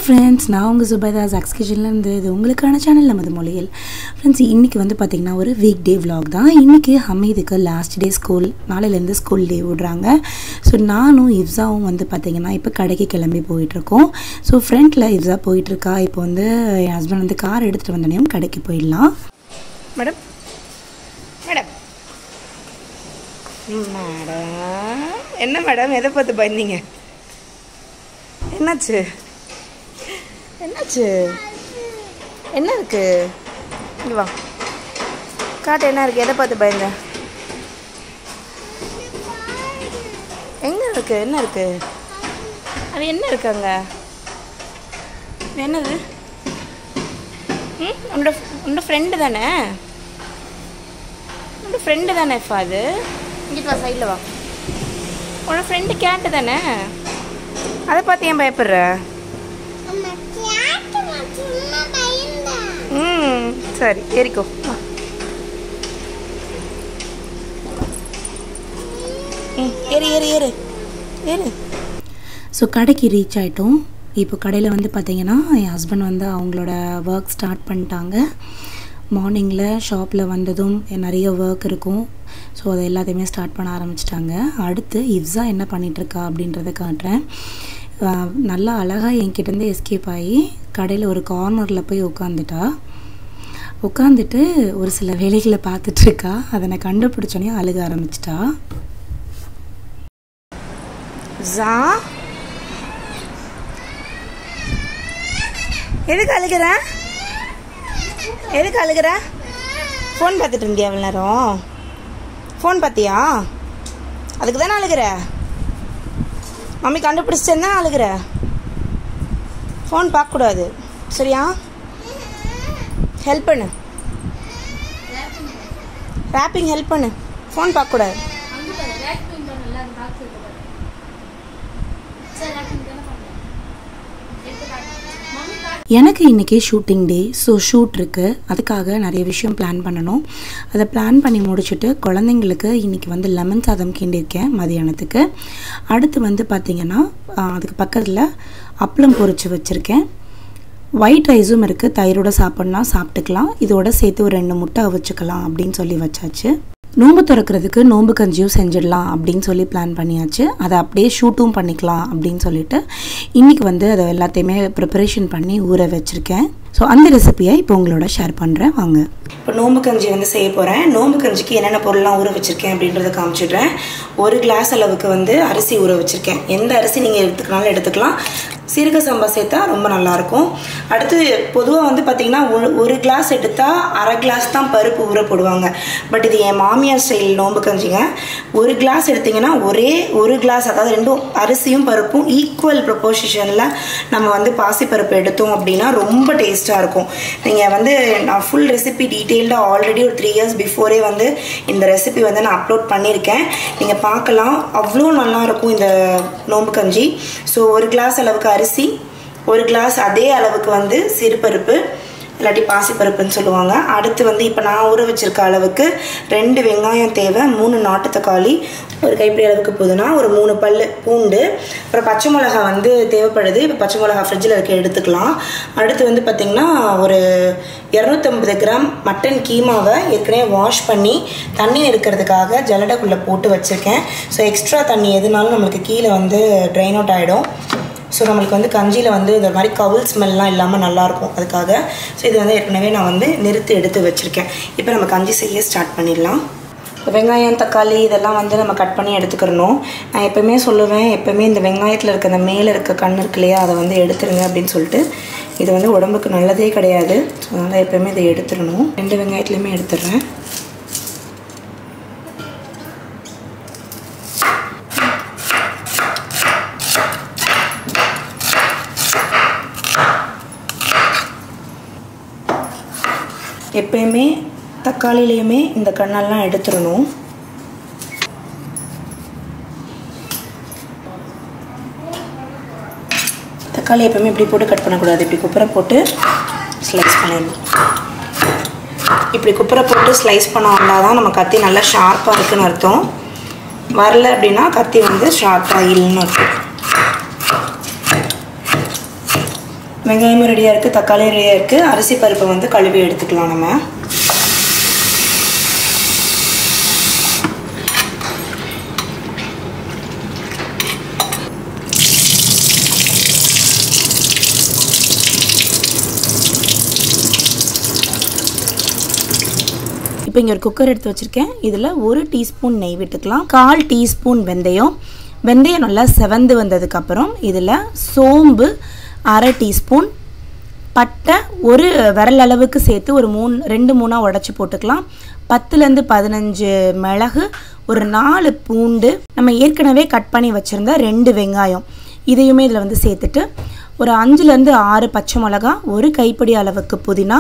Friends, நான் உங்கள் Zubaida zacs.kitchen.recipes. இது உங்களுக்கான சேனல் நமது மொழியில். ஃப்ரெண்ட்ஸ், இன்றைக்கி வந்து பார்த்திங்கன்னா ஒரு வீக் டே விலாக் தான். இன்றைக்கி ஹமீதுக்கு லாஸ்ட் டே ஸ்கூல், நாளையிலேருந்து ஸ்கூல் டே விடுறாங்க. ஸோ நானும் இவ்ஸாவும் வந்து பார்த்திங்கன்னா இப்போ கடைக்கு கிளம்பி போயிட்டுருக்கோம். ஸோ ஃப்ரெண்டில் இவ்ஸா போயிட்டுருக்கா. இப்போ வந்து என் ஹஸ்பண்ட் வந்து கார் எடுத்துகிட்டு வந்தோடனே கடைக்கு போயிடலாம். மேடம் மேடம் மேடம் என்ன மேடம், எதை பார்த்து பயந்தீங்க? என்னாச்சு என்னாச்சு என்ன இருக்கு? இங்கே வா, காட்டு. என்ன இருக்கு? எதை பார்த்து பயந்த? எங்கே இருக்கு? என்ன இருக்கு? அது என்ன இருக்கு அங்கே? என்னது? உன்னோட ஃப்ரெண்டு தானே? உன்னோட ஃப்ரெண்டு தானே இப்போ அது? இங்கிட்டு வா, சைடில் வா. உன்னோட ஃப்ரெண்டு கேட்டு தானே? அதை பார்த்து ஏன் பயப்படுற? சரி, ஏறிக்கோ. ஏறு ஏறு ஏறு ஏறு. ஸோ கடைக்கு ரீச் ஆகிட்டோம். இப்போ கடையில் வந்து பார்த்திங்கன்னா என் ஹஸ்பண்ட் வந்து அவங்களோட ஒர்க் ஸ்டார்ட் பண்ணிட்டாங்க. மார்னிங்கில் ஷாப்பில் வந்ததும் நிறைய ஒர்க் இருக்கும். ஸோ அதை எல்லாத்தையுமே ஸ்டார்ட் பண்ண ஆரம்பிச்சிட்டாங்க. அடுத்து இவ்ஸா என்ன பண்ணிகிட்ருக்கா அப்படின்றத காட்டுறேன். நல்லா அழகாக என்கிட்டேருந்து எஸ்கேப் ஆகி கடையில் ஒரு கார்னரில் போய் உட்காந்துட்டு ஒரு சில வேலைகளை பார்த்துட்ருக்கா. அதை நான் கண்டுபிடிச்சோன்னே அழுக ஆரம்பிச்சிட்டா. எதுக்கு அழுகிற? எதுக்கு அழுகிற? ஃபோன் பார்த்துட்டு இருந்தியா அவ்வளோ நேரம்? ஃபோன் பார்த்தியா? அதுக்கு தானே அழுகிற? மம்மி கண்டுபிடிச்சிட்டேன்னா அழுகிற? ஃபோன் பார்க்கக்கூடாது, சரியா? ஹெல்ப் பண்ணு, ரேப்பிங் ஹெல்ப் பண்ணு. ஃபோன் பார்க்கக்கூடாது. எனக்கு இன்றைக்கி ஷூட்டிங் டே. ஸோ ஷூட் இருக்குது, அதுக்காக நிறைய விஷயம் பிளான் பண்ணணும். அதை பிளான் பண்ணி முடிச்சுட்டு குழந்தைங்களுக்கு இன்றைக்கி வந்து லெமன் சாதம் கிண்டியிருக்கேன் மதியானத்துக்கு. அடுத்து வந்து பார்த்திங்கன்னா அதுக்கு பக்கத்தில் அப்பளம் பொரித்து வச்சுருக்கேன். ஒயிட் ரைஸும் இருக்குது. தயிரோட சாப்பிட்னா சாப்பிட்டுக்கலாம். இதோட சேர்த்து ஒரு 2 முட்டை வச்சுக்கலாம் அப்படின்னு சொல்லி வச்சாச்சு. நோம்பு திறக்கிறதுக்கு நோம்பு கஞ்சியும் செஞ்சிடலாம் அப்படின்னு சொல்லி பிளான் பண்ணியாச்சு. அதை அப்படியே ஷூட்டும் பண்ணிக்கலாம் அப்படின்னு சொல்லிட்டு இன்றைக்கி வந்து அதை எல்லாத்தையுமே ப்ரிப்பரேஷன் பண்ணி ஊற வச்சுருக்கேன். ஸோ அந்த ரெசிபியை இப்போ உங்களோட ஷேர் பண்ணுறேன், வாங்க. இப்போ நோம்பு கஞ்சி வந்து செய்ய போகிறேன். நோம்பு கஞ்சிக்கு என்னென்ன பொருள்லாம் ஊற வச்சுருக்கேன் அப்படின்றத காமிச்சிடுறேன். 1 கிளாஸ் அளவுக்கு வந்து அரிசி ஊற வச்சுருக்கேன். எந்த அரிசி நீங்கள் எடுத்துக்கனாலும் எடுத்துக்கலாம். சீரக சம்பா சேர்த்தா ரொம்ப நல்லாயிருக்கும். அடுத்து பொதுவாக வந்து பார்த்திங்கன்னா 1 கிளாஸ் எடுத்தால் 1/2 கிளாஸ் தான் பருப்பு ஊற போடுவாங்க. பட் இது என் மாமியார் ஸ்டைல் நோம்பு கஞ்சிங்க. 1 கிளாஸ் எடுத்திங்கன்னா ஒரே 1 கிளாஸ், அதாவது 2 அரிசியும் பருப்பும் ஈக்குவல் ப்ரொபோர்ஷனில் நம்ம வந்து பாசிப்பருப்பு எடுத்தோம் அப்படின்னா ரொம்ப டேஸ்ட்டாக இருக்கும். நீங்கள் வந்து நான் ஃபுல் ரெசிபி டீட்டெயில்டாக ஆல்ரெடி ஒரு 3 இயர்ஸ் பிஃபோரே வந்து இந்த ரெசிபி வந்து நான் அப்லோட் பண்ணியிருக்கேன். நீங்கள் பார்க்கலாம், அவ்வளோ நல்லாயிருக்கும் இந்த நோம்பு கஞ்சி. ஸோ 1 கிளாஸ் அளவுக்கு அரிசி, 1 கிளாஸ் அதே அளவுக்கு வந்து சிறுபருப்பு இல்லாட்டி பாசிப்பருப்புன்னு சொல்லுவாங்க. அடுத்து வந்து இப்போ நான் ஊற வச்சுருக்க அளவுக்கு 2 வெங்காயம் தேவை, 3 நாட்டு தக்காளி, ஒரு கைப்பிடி அளவுக்கு புதினா, ஒரு 3 பல் பூண்டு, அப்புறம் பச்சை மிளகா வந்து தேவைப்படுது. இப்போ பச்சை மிளகா ஃப்ரிட்ஜில் இருக்க எடுத்துக்கலாம். அடுத்து வந்து பார்த்திங்கன்னா ஒரு 250 கிராம் மட்டன் கீமாவை ஏற்கனவே வாஷ் பண்ணி தண்ணி இருக்கிறதுக்காக ஜல்லடைக்குள்ளே போட்டு வச்சுருக்கேன். ஸோ எக்ஸ்ட்ரா தண்ணி எதுனாலும் நம்மளுக்கு கீழே வந்து ட்ரைன் அவுட் ஆகிடும். ஸோ நம்மளுக்கு வந்து கஞ்சியில் வந்து இந்த மாதிரி கவுல் ஸ்மெல்லாம் இல்லாமல் நல்லாயிருக்கும், அதுக்காக. ஸோ இது வந்து ஏற்கனவே நான் வந்து எடுத்து வச்சுருக்கேன். இப்போ நம்ம கஞ்சி செய்ய ஸ்டார்ட் பண்ணிடலாம். வெங்காயம் தக்காளி இதெல்லாம் வந்து நம்ம கட் பண்ணி எடுத்துக்கிறணும். நான் எப்போவுமே சொல்லுவேன், எப்போவுமே இந்த வெங்காயத்தில் இருக்க அந்த மேலே இருக்க கண் இருக்கு இல்லையா, அதை வந்து எடுத்துருங்க அப்படின்னு சொல்லிட்டு. இது வந்து உடம்புக்கு நல்லதே கிடையாது. ஸோ அதனால் எப்போவுமே இதை எடுத்துடணும். 2 வெங்காயத்துலேயுமே எடுத்துடுறேன். எப்பயுமே தக்காளிலையுமே இந்த கண்ணெல்லாம் எடுத்துடணும். தக்காளி எப்பவுமே இப்படி போட்டு கட் பண்ணக்கூடாது. இப்படி குப்பரை போட்டு ஸ்லைஸ் பண்ணிடணும். இப்படி குப்பரை போட்டு ஸ்லைஸ் பண்ணால் தான் நம்ம கத்தி நல்லா ஷார்ப்பாக இருக்குன்னு அர்த்தம். வரல அப்படின்னா கத்தி வந்து ஷார்ப்பாக இல்லைன்னு அர்த்தம். வெங்காயமும் ரெடியாக இருக்குது, தக்காளியும் ரெடியாக இருக்குது. அரிசி பருப்பை வந்து கழுவி எடுத்துக்கலாம் நம்ம. இப்போ இங்கே ஒரு குக்கர் எடுத்து வச்சுருக்கேன். இதில் 1 டீஸ்பூன் நெய் விட்டுக்கலாம். 1/4 டீஸ்பூன் வெந்தயம் நல்லா செவந்து வந்ததுக்கப்புறம் இதில் சோம்பு 1/2 டீஸ்பூன், பட்டை ஒரு விரல் அளவுக்கு சேர்த்து ஒரு 2-3 உடச்சி போட்டுக்கலாம். 10லேருந்து 15 மிளகு, ஒரு 4 பூண்டு, நம்ம ஏற்கனவே கட் பண்ணி வச்சுருந்த 2 வெங்காயம் இதையுமே இதில் வந்து சேர்த்துட்டு ஒரு 5லேருந்து 6 பச்சை மிளகா, 1 கைப்பிடி அளவுக்கு புதினா,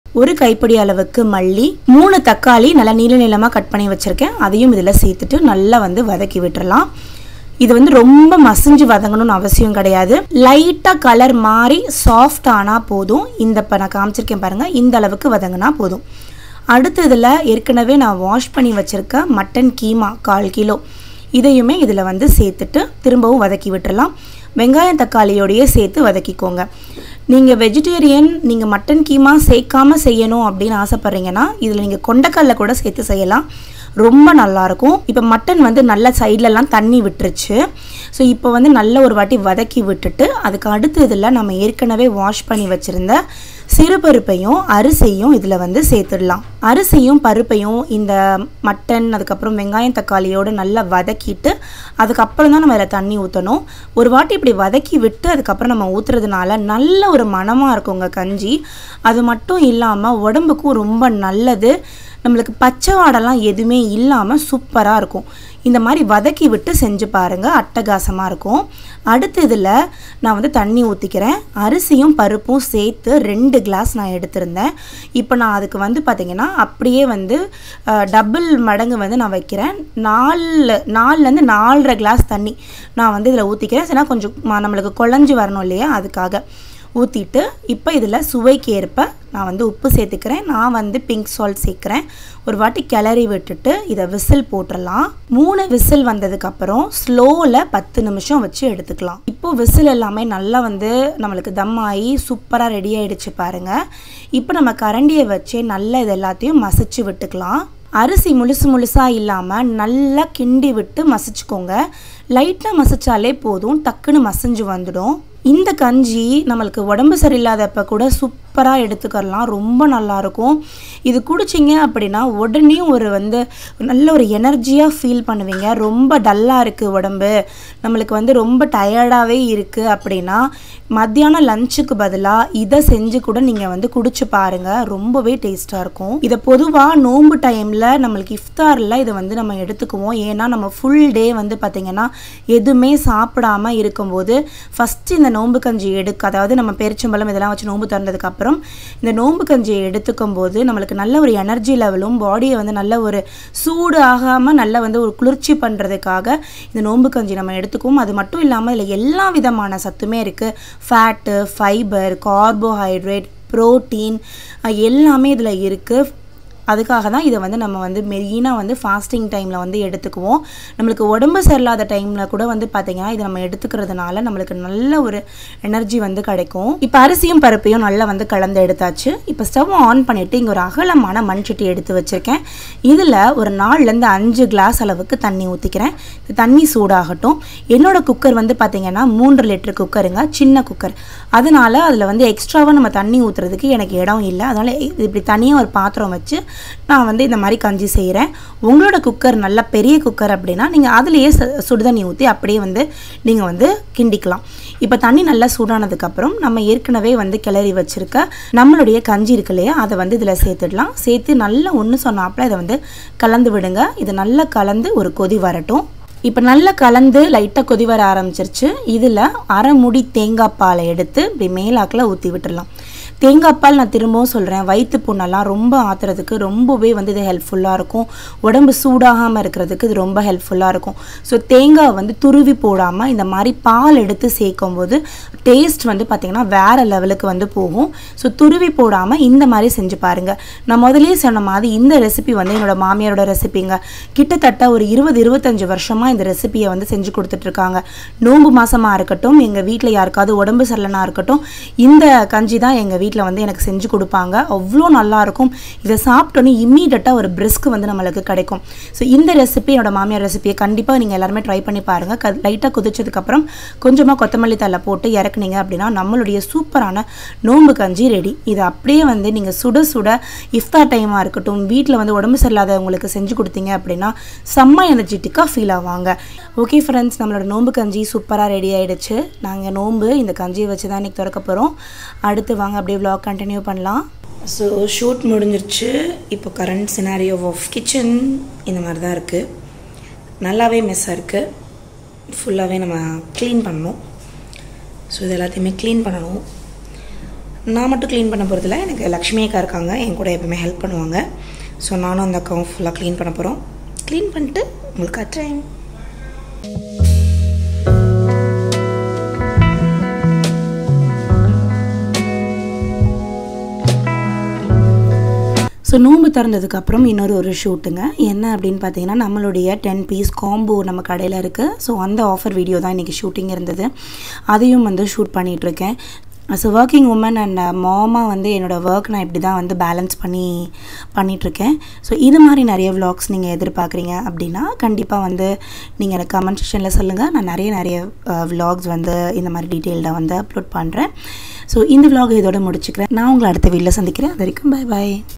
1 கைப்பிடி அளவுக்கு மல்லி, 3 தக்காளி நல்லா நீளமாக கட் பண்ணி வச்சுருக்கேன். அதையும் இதில் சேர்த்துட்டு நல்லா வந்து வதக்கி விட்டுறலாம். இது வந்து ரொம்ப மசிஞ்சு வதங்கணும்னு அவசியம் கிடையாது. லைட்டாக கலர் மாறி சாஃப்ட் ஆனால் போதும். இப்போ நான் காமிச்சிருக்கேன் பாருங்கள், இந்த அளவுக்கு வதங்கினா போதும். அடுத்து இதில் ஏற்கனவே நான் வாஷ் பண்ணி வச்சுருக்க மட்டன் கீமா 1/4 கிலோ இதையுமே இதில் வந்து சேர்த்துட்டு திரும்பவும் வதக்கி விட்டுறலாம். வெங்காயம் தக்காளியோடையே சேர்த்து வதக்கிக்கோங்க. நீங்கள் வெஜிடேரியன், நீங்கள் மட்டன் கீமா சேர்க்காமல் செய்யணும் அப்படின்னு ஆசைப்பட்றீங்கன்னா இதில் நீங்கள் கொண்டைக்கடலை கூட சேர்த்து செய்யலாம், ரொம்ப நல்லாயிருக்கும். இப்போ மட்டன் வந்து நல்ல சைட்லலாம் தண்ணி விட்டுருச்சு. ஸோ இப்போ வந்து நல்ல ஒரு வாட்டி வதக்கி விட்டுட்டு அதுக்கு அடுத்து இதில் நம்ம ஏற்கனவே வாஷ் பண்ணி வச்சுருந்த சிறுபருப்பையும் அரிசியும் இதில் வந்து சேர்த்துடலாம். அரிசியும் பருப்பையும் இந்த மட்டன் அதுக்கப்புறம் வெங்காயம் தக்காளியோடு நல்லா வதக்கிட்டு அதுக்கப்புறம் தான் நம்ம இதில் தண்ணி ஊற்றணும். ஒரு வாட்டி இப்படி வதக்கி விட்டு அதுக்கப்புறம் நம்ம ஊற்றுறதுனால நல்ல ஒரு மணமாக இருக்குங்க கஞ்சி. அது மட்டும் இல்லாமல் உடம்புக்கும் ரொம்ப நல்லது. நம்மளுக்கு பச்சை வாடெல்லாம் எதுவுமே இல்லாமல் சூப்பராக இருக்கும். இந்த மாதிரி வதக்கி விட்டு செஞ்சு பாருங்கள், அட்டகாசமாக இருக்கும். அடுத்து இதில் நான் வந்து தண்ணி ஊற்றிக்கிறேன். அரிசியும் பருப்பும் சேர்த்து 2 கிளாஸ் நான் எடுத்திருந்தேன். இப்போ நான் அதுக்கு வந்து பார்த்திங்கன்னா அப்படியே வந்து டபுள் மடங்கு வந்து நான் வைக்கிறேன். 4லேருந்து 4.5 கிளாஸ் தண்ணி நான் வந்து இதில் ஊற்றிக்கிறேன். ஏன்னா கொஞ்சம் நம்மளுக்கு குழஞ்சி வரணும் இல்லையா, அதுக்காக ஊற்றிட்டு இப்போ இதில் சுவைக்கு ஏற்ப நான் வந்து உப்பு சேர்த்துக்கிறேன். நான் வந்து பிங்க் சால்ட் சேர்க்குறேன். ஒரு வாட்டி கிளறி விட்டுட்டு இதை விசில் போட்டுடலாம். 3 விசில் வந்ததுக்கப்புறம் ஸ்லோவில் 10 நிமிஷம் வச்சு எடுத்துக்கலாம். இப்போது விசில் எல்லாமே நல்லா வந்து நம்மளுக்கு தம் ஆகி சூப்பராக ரெடி ஆகிடுச்சு பாருங்கள். இப்போ நம்ம கரண்டியை வச்சு நல்லா இது எல்லாத்தையும் மசிச்சு விட்டுக்கலாம். அரிசி முழுசாக இல்லாமல் நல்லா கிண்டி விட்டு மசிச்சுக்கோங்க. லைட்டாக மசிச்சாலே போதும், டக்குன்னு மசிஞ்சு வந்துடும். இந்த கஞ்சி நம்மளுக்கு உடம்பு சரியில்லாதப்ப கூட சூப்பராக எடுத்துக்கலாம், ரொம்ப நல்லாயிருக்கும். இது குடிச்சிங்க அப்படின்னா உடனே ஒரு வந்து நல்ல ஒரு எனர்ஜியாக ஃபீல் பண்ணுவீங்க. ரொம்ப டல்லாக இருக்குது உடம்பு, நம்மளுக்கு வந்து ரொம்ப டயர்டாகவே இருக்குது அப்படின்னா மத்தியானம் லஞ்சுக்கு பதிலாக இதை செஞ்சு கூட நீங்கள் வந்து குடிச்சு பாருங்கள், ரொம்பவே டேஸ்ட்டாக இருக்கும். இதை பொதுவாக நோன்பு டைமில் நம்மளுக்கு இஃப்தாரில் இதை வந்து நம்ம எடுத்துக்குவோம். ஏன்னா நம்ம ஃபுல் டே வந்து பார்த்திங்கன்னா எதுவுமே சாப்பிடாமல் இருக்கும்போது ஃபஸ்ட்டு இந்த நோன்பு கஞ்சி அதாவது நம்ம பேரிச்சம்பழம் இதெல்லாம் வச்சு நோன்பு திறந்ததுக்கப்புறம் இந்த நோன்பு கஞ்சியை எடுத்துக்கும் போது நம்மளுக்கு நல்ல ஒரு எனர்ஜி லெவலும் பாடியை வந்து நல்ல ஒரு சூடு ஆகாமல் நல்ல வந்து ஒரு குளிர்ச்சி பண்ணுறதுக்காக இந்த நோன்பு கஞ்சி நம்ம எடுத்துக்குவோம். அது மட்டும் இல்லாமல் இதில் எல்லா விதமான சத்துமே இருக்குது. ஃபேட்டு, ஃபைபர், கார்போஹைட்ரேட், ப்ரோட்டீன் எல்லாமே இதில் இருக்குது. அதுக்காக தான் இதை வந்து நம்ம வந்து மெயினாக வந்து ஃபாஸ்டிங் டைமில் வந்து எடுத்துக்குவோம். நம்மளுக்கு உடம்பு சரியில்லாத டைமில் கூட வந்து பார்த்திங்கன்னா இதை நம்ம எடுத்துக்கிறதுனால நம்மளுக்கு நல்ல ஒரு எனர்ஜி வந்து கிடைக்கும். இப்போ அரிசியும் பருப்பையும் நல்லா வந்து கலந்து எடுத்தாச்சு. இப்போ ஸ்டவ் ஆன் பண்ணிவிட்டு இங்கே ஒரு அகலமான மண் சட்டி எடுத்து வச்சுருக்கேன். இதில் ஒரு 4லேருந்து 5 கிளாஸ் அளவுக்கு தண்ணி ஊற்றிக்கிறேன். இந்த தண்ணி சூடாகட்டும். என்னோடய குக்கர் வந்து பார்த்திங்கன்னா 3 லிட்டர் குக்கருங்க, சின்ன குக்கர். அதனால் அதில் வந்து எக்ஸ்ட்ராவாக நம்ம தண்ணி ஊற்றுறதுக்கு எனக்கு இடம் இல்லை. அதனால் இப்படி தனியாக ஒரு பாத்திரம் வச்சு நான் வந்து இந்த மாதிரி கஞ்சி செய்கிறேன். உங்களோட குக்கர் நல்ல பெரிய குக்கர் அப்படின்னா நீங்கள் அதுலேயே சுடுதண்ணி ஊற்றி அப்படியே வந்து நீங்கள் வந்து கிண்டிக்கலாம். இப்போ தண்ணி நல்லா சூடானதுக்கப்புறம் நம்ம ஏற்கனவே வந்து கிளறி வச்சுருக்க நம்மளுடைய கஞ்சி இருக்கு இல்லையா, அதை வந்து இதில் சேர்த்துடலாம். சேர்த்து நல்லா ஒன்று சொன்னாப்பில் இதை வந்து கலந்து விடுங்க. இது நல்லா கலந்து ஒரு கொதி வரட்டும். இப்போ நல்லா கலந்து லைட்டாக கொதி வர ஆரம்பிச்சிருச்சு. இதில் 1/2 மூடி தேங்காய் பாலை எடுத்து இப்படி மேலாக்கில் ஊற்றி விட்டுடலாம். தேங்காய் பால் நான் திரும்பவும் சொல்கிறேன், வயிற்று புண்ணெல்லாம் ரொம்ப ஆற்றுறதுக்கு ரொம்பவே வந்து இது ஹெல்ப்ஃபுல்லாக இருக்கும். உடம்பு சூடாகாமல் இருக்கிறதுக்கு இது ரொம்ப ஹெல்ப்ஃபுல்லாக இருக்கும். ஸோ தேங்காய் வந்து துருவி போடாமல் இந்த மாதிரி பால் எடுத்து சேர்க்கும் போது டேஸ்ட் வந்து பார்த்திங்கன்னா வேறு லெவலுக்கு வந்து போகும். ஸோ துருவி போடாமல் இந்த மாதிரி செஞ்சு பாருங்கள். நான் முதலே சொன்ன மாதிரி இந்த ரெசிபி வந்து என்னோடய மாமியாரோட ரெசிபிங்க. கிட்டத்தட்ட ஒரு 20-25 வருஷமாக இந்த ரெசிபியை வந்து செஞ்சு கொடுத்துட்ருக்காங்க. நோம்பு மாதமாக இருக்கட்டும், எங்கள் வீட்டில் யாருக்காவது உடம்பு சரியில்லைனா இருக்கட்டும், இந்த கஞ்சி தான் எங்கள் வீட்டில் வந்து எனக்கு செஞ்சு கொடுப்பாங்க. அவ்வளோ நல்லாயிருக்கும். இதை சாப்பிட்டோன்னே இம்மீடியட்டாக ஒரு பிரிஸ்க்கு வந்து நம்மளுக்கு கிடைக்கும். ஸோ இந்த ரெசிபி என்னோடய மாமியார் ரெசிபியை கண்டிப்பாக நீங்கள் எல்லாருமே ட்ரை பண்ணி பாருங்கள். லைட்டாக கொதிச்சதுக்கப்புறம் கொஞ்சமாக கொத்தமல்லி தழை போட்டு இறக்குனீங்க அப்படின்னா நம்மளுடைய சூப்பரான நோம்பு கஞ்சி ரெடி. இதை அப்படியே வந்து நீங்கள் சுட சுட இஃப்தார் டைமாக இருக்கட்டும், வீட்டில் வந்து உடம்பு சரியில்லாதவங்களுக்கு செஞ்சு கொடுத்தீங்க அப்படின்னா செம்ம எனர்ஜெட்டிக்காக ஃபீல் ஆவாங்க. ஓகே ஃப்ரெண்ட்ஸ், நம்மளோட நோம்பு கஞ்சி சூப்பராக ரெடி ஆகிடுச்சு. நாங்கள் நோம்பு இந்த கஞ்சியை வச்சு தான் இன்றைக்கி திறக்க போகிறோம். அடுத்து வாங்க அப்படியே vlog கண்டினியூ பண்ணலாம். ஸோ ஷூட் முடிஞ்சிருச்சு. இப்போ கரண்ட் சினாரியோ ஆஃப் கிச்சன் இந்த மாதிரி தான் இருக்குது. நல்லாவே மெஸ்ஸாக இருக்குது. ஃபுல்லாகவே நம்ம க்ளீன் பண்ணணும். ஸோ இது எல்லாத்தையுமே க்ளீன் பண்ணணும். நான் மட்டும் க்ளீன் பண்ண போகிறதில்ல, எனக்கு லக்ஷ்மி அக்கா இருக்காங்க, என் கூட எப்பவுமே ஹெல்ப் பண்ணுவாங்க. ஸோ நானும் அந்த அக்காவும் ஃபுல்லாக க்ளீன் பண்ண போகிறோம். க்ளீன் பண்ணிட்டு உங்களுக்கு காட்டுறேன். ஸோ நோம்பு திறந்ததுக்கப்புறம் ஒரு ஷூட்டுங்க. என்ன அப்படின்னு பார்த்தீங்கன்னா, நம்மளுடைய 10 பீஸ் காம்போ நம்ம கடையில் இருக்குது. ஸோ அந்த ஆஃபர் வீடியோ தான் இன்றைக்கி ஷூட்டிங் இருந்தது. அதையும் வந்து ஷூட் பண்ணிகிட்ருக்கேன். ஸோ ஒர்க்கிங் உமன் அண்ட் மாமா வந்து என்னோடய ஒர்க் நான் இப்படி தான் வந்து பேலன்ஸ் பண்ணிகிட்ருக்கேன். ஸோ இது மாதிரி நிறைய விலாக்ஸ் நீங்கள் எதிர்பார்க்குறீங்க அப்படின்னா கண்டிப்பாக வந்து நீங்கள் எனக்கு கமெண்ட் செக்ஷனில் சொல்லுங்கள். நான் நிறைய விலாக்ஸ் வந்து இந்த மாதிரி டீட்டெயில்டாக வந்து அப்லோட் பண்ணுறேன். ஸோ இந்த விலாக் இதோட முடிச்சுக்கிறேன். நான் உங்களை அடுத்த வீடியோவில் சந்திக்கிறேன். அது வரைக்கும் பை பாய்.